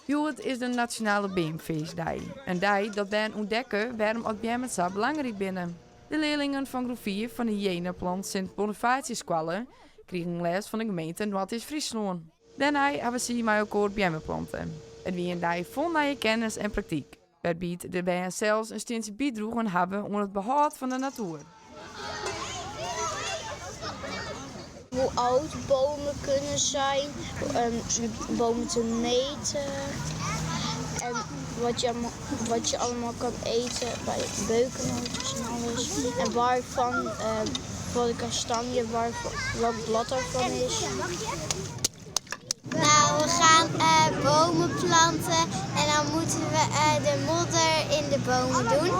Joet is de Nationale Beemfeestdag. Een dag dat ben ontdekken waarom het beem zo belangrijk binnen. De leerlingen van groep 4 van de Jenaplant Sint Bonifatiuschool kregen les van de gemeente Noord-Friesland. Daarna hebben ze mij ook bemen planten. Het wie een dag vol nieuwe kennis en praktijk. Waarbij de bijen zelfs een steentje bijdroegen hebben om het behoud van de natuur. Hoe oud bomen kunnen zijn, bomen te meten en wat je allemaal kan eten bij beukennootjes en alles. En waarvan voor de kastanje, welk blad ervan is. Nou, we gaan bomen planten en dan moeten we de modder in de bomen doen.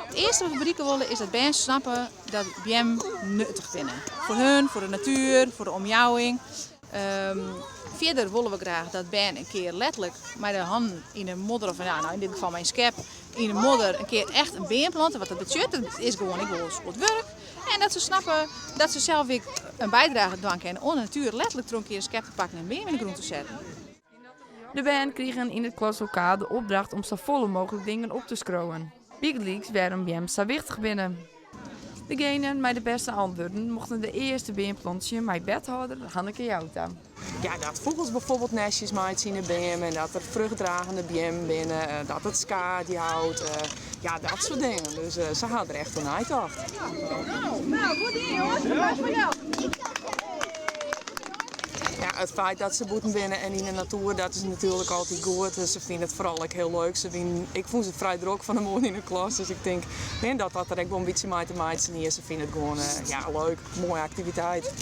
Het eerste wat we bereiken willen is dat mensen snappen dat BM nuttig vinden. Voor hun, voor de natuur, voor de omjouwing. Verder willen we graag dat Ben een keer letterlijk met de hand in de modder, of in dit geval mijn skep, in de modder een keer echt een been planten. Wat dat betekent, dat is gewoon, ik wil het werk. En dat ze snappen dat ze zelf weer een bijdrage doen kunnen om de natuur letterlijk een keer een skep te pakken en een been in de grond te zetten. De band kregen in het klaslokaal de opdracht om zo volle mogelijk dingen op te scrowen. Big Leagues werden BM zo wichtig binnen. Degenen met de beste antwoorden mochten de eerste beemplantje met bedhouder Hanneke Jouta. Ja, dat vogels bijvoorbeeld nestjes maakt in de BM en dat er vruchtdragende BM binnen, dat het skaat die houdt, ja, dat soort dingen. Dus ze hadden er echt een uitdacht. Nou, goed in jongens, dat was voor jou. Ja, het feit dat ze boeten binnen en in de natuur, dat is natuurlijk altijd goed. Dus ze vinden het vooral ook heel leuk. Ik vond ze vrij druk van de morgen in de klas. Dus ik denk dat er ook wel een beetje mee te maken is. Ze vinden het gewoon leuk, mooie activiteit.